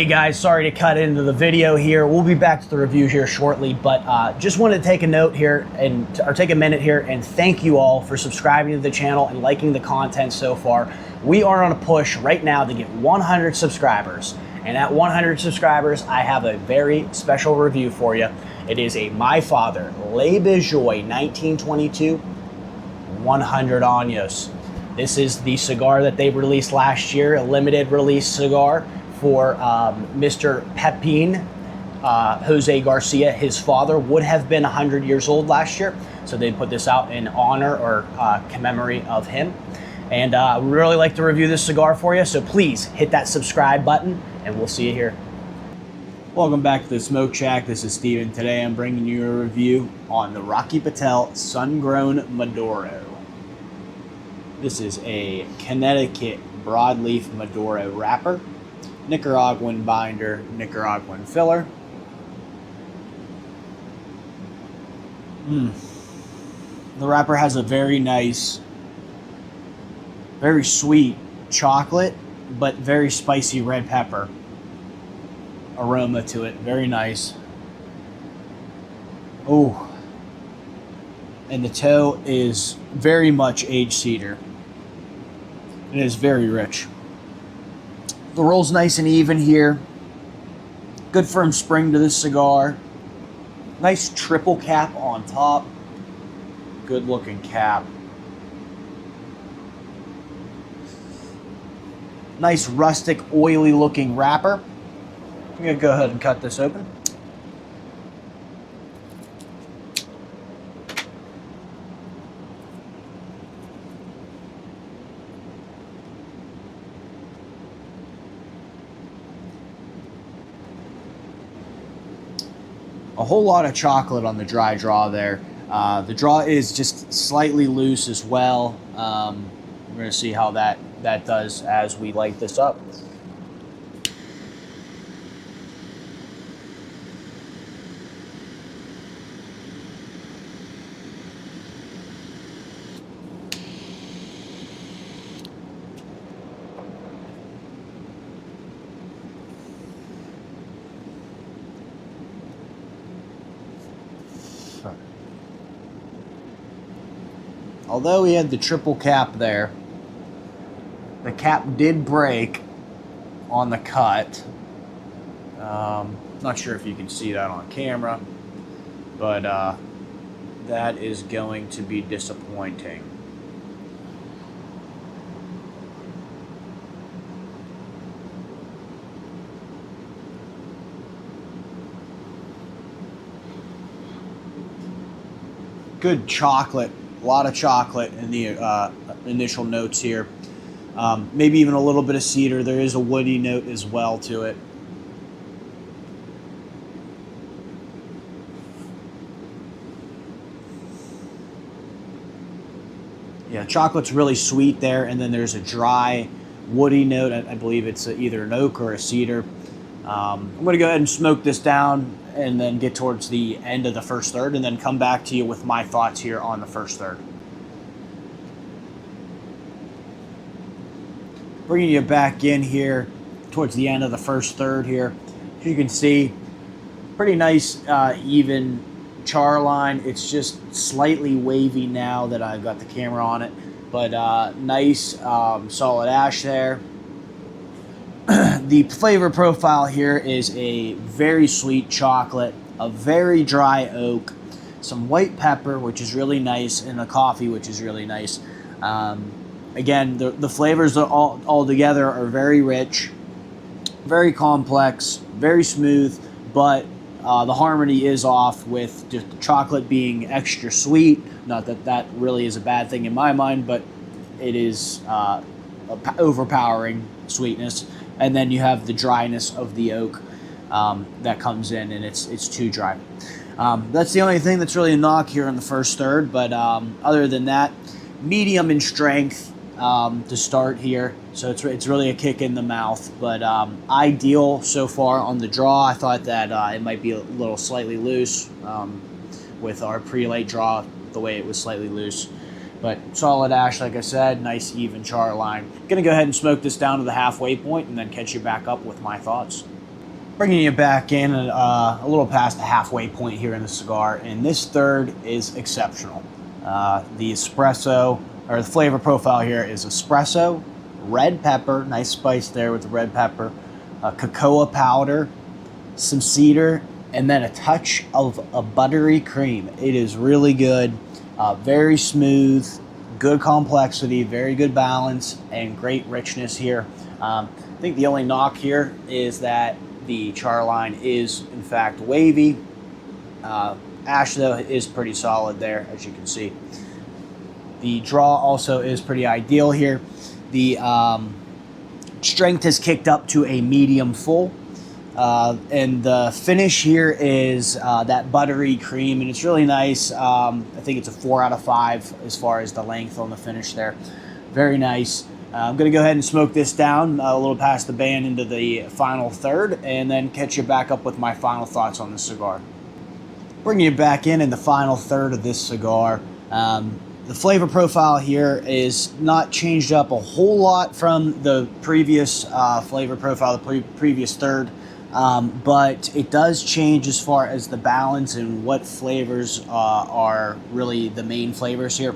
Hey guys, sorry to cut into the video here. We'll be back to the review here shortly, but just wanted to take a note here or take a minute here and thank you all for subscribing to the channel and liking the content so far. We are on a push right now to get 100 subscribers. And at 100 subscribers, I have a very special review for you. It is a My Father Le Bejoy 1922 100 Años. This is the cigar that they released last year, a limited release cigar for Mr. Pepin Jose Garcia. His father would have been 100 years old last year, so they put this out in honor or commemorate of him. And I would really like to review this cigar for you, so please hit that subscribe button, and we'll see you here. Welcome back to the Smoke Shack. This is Steven. Today I'm bringing you a review on the Rocky Patel Sun Grown Madero. This is a Connecticut broadleaf Maduro wrapper, Nicaraguan binder, Nicaraguan filler. The wrapper has a very nice, very sweet chocolate, but very spicy red pepper aroma to it. Very nice. Oh, and the toe is very much aged cedar. It is very rich. The roll's nice and even here. Good firm spring to this cigar. Nice triple cap on top. Good looking cap. Nice rustic, oily looking wrapper. I'm going to go ahead and cut this open. A whole lot of chocolate on the dry draw there. The draw is just slightly loose as well. We're going to see how that does as we light this up. Although he had the triple cap there, the cap did break on the cut. Not sure if you can see that on camera, but that is going to be disappointing. Good chocolate. A lot of chocolate in the initial notes here. Maybe even a little bit of cedar. There is a woody note as well to it. Yeah, chocolate's really sweet there, and then there's a dry, woody note. I believe it's either an oak or a cedar. I'm going to go ahead and smoke this down and then get towards the end of the first third and then come back to you with my thoughts here on the first third. Bringing you back in here towards the end of the first third here. As you can see, pretty nice even char line. It's just slightly wavy now that I've got the camera on it, but nice solid ash there. The flavor profile here is a very sweet chocolate, a very dry oak, some white pepper, which is really nice, and the coffee, which is really nice. Again, the flavors all together are very rich, very complex, very smooth, but the harmony is off with just the chocolate being extra sweet. Not that that really is a bad thing in my mind, but it is overpowering sweetness. And then you have the dryness of the oak that comes in, and it's too dry. That's the only thing that's really a knock here in the first third, but other than that, medium in strength to start here. So it's really a kick in the mouth, but ideal so far on the draw. I thought that it might be a little slightly loose with our pre-late draw, the way it was slightly loose. But solid ash, like I said, nice even char line. Gonna go ahead and smoke this down to the halfway point and then catch you back up with my thoughts. Bringing you back in a little past the halfway point here in the cigar, and this third is exceptional. The espresso, or the flavor profile here is espresso, red pepper, nice spice there with the red pepper, cocoa powder, some cedar, and then a touch of a buttery cream. It is really good, very smooth, good complexity, very good balance, and great richness here. I think the only knock here is that the char line is in fact wavy. Ash though is pretty solid there, as you can see. The draw also is pretty ideal here. The strength has kicked up to a medium full. And the finish here is that buttery cream, and it's really nice. I think it's a 4 out of 5 as far as the length on the finish there. Very nice. I'm going to go ahead and smoke this down a little past the band into the final third, and then catch you back up with my final thoughts on the cigar. Bringing you back in the final third of this cigar. The flavor profile here is not changed up a whole lot from the previous flavor profile, the previous third. But it does change as far as the balance and what flavors are really the main flavors here.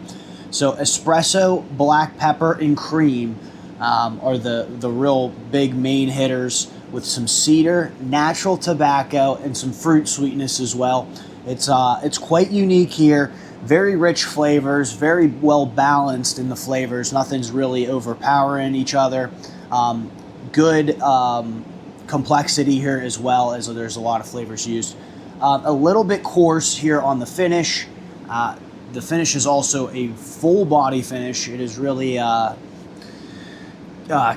So espresso, black pepper, and cream are the real big main hitters, with some cedar, natural tobacco, and some fruit sweetness as well. It's quite unique here. Very rich flavors, very well balanced in the flavors. Nothing's really overpowering each other. Good complexity here as well, as there's a lot of flavors used. A little bit coarse here on the finish. The finish is also a full body finish. It is really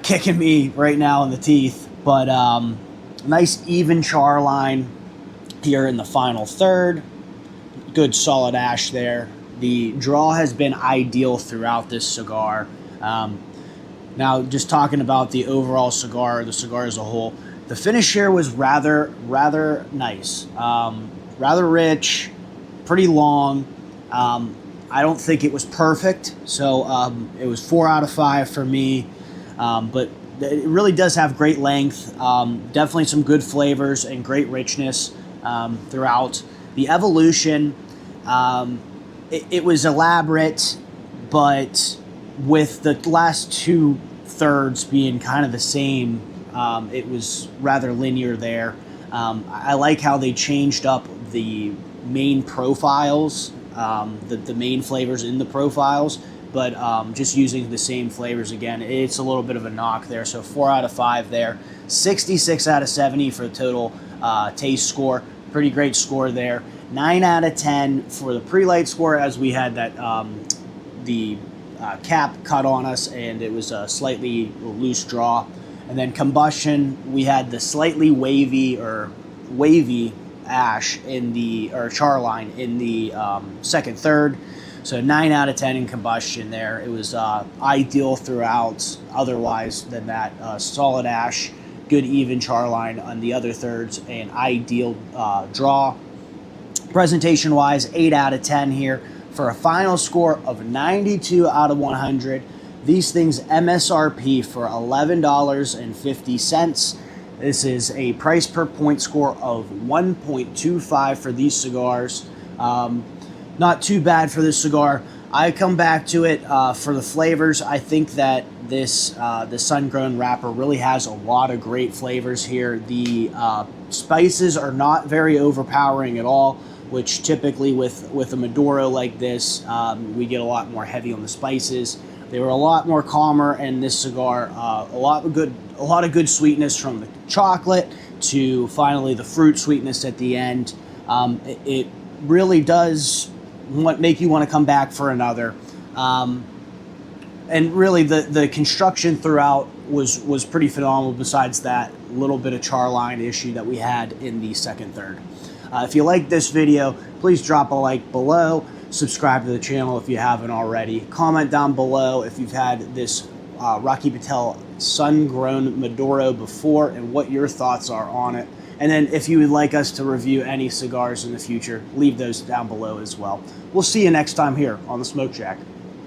kicking me right now in the teeth, but nice even char line here in the final third. Good solid ash there. The draw has been ideal throughout this cigar. Now, just talking about the overall cigar, the cigar as a whole, the finish here was rather nice, rather rich, pretty long. I don't think it was perfect, so it was 4 out of 5 for me, but it really does have great length, definitely some good flavors and great richness throughout. The evolution, it was elaborate, but with the last 2 thirds being kind of the same, it was rather linear there. I like how they changed up the main profiles, the main flavors in the profiles, but just using the same flavors again, it's a little bit of a knock there. So 4 out of 5 there. 66 out of 70 for the total taste score. Pretty great score there. 9 out of 10 for the pre-light score, as we had that the cap cut on us, and it was a slightly loose draw. And then combustion, we had the slightly wavy ash in the, or char line in the second third. So 9 out of 10 in combustion there. It was ideal throughout. Otherwise than that, solid ash, good even char line on the other thirds, and ideal draw. Presentation wise, 8 out of 10 here for a final score of 92 out of 100. These things MSRP for $11.50. This is a price per point score of 1.25 for these cigars. Not too bad for this cigar. I come back to it for the flavors. I think that this the Sun Grown wrapper really has a lot of great flavors here. The spices are not very overpowering at all, which typically with a Madero like this, we get a lot more heavy on the spices. They were a lot more calmer in this cigar. A lot of good sweetness from the chocolate to finally the fruit sweetness at the end. It really does make you want to come back for another. And really the construction throughout was pretty phenomenal, besides that little bit of char line issue that we had in the second third. If you like this video, please drop a like below. Subscribe to the channel if you haven't already. Comment down below if you've had this Rocky Patel Sun Grown Madero before and what your thoughts are on it. And then if you would like us to review any cigars in the future, leave those down below as well. We'll see you next time here on the Smoke Shack.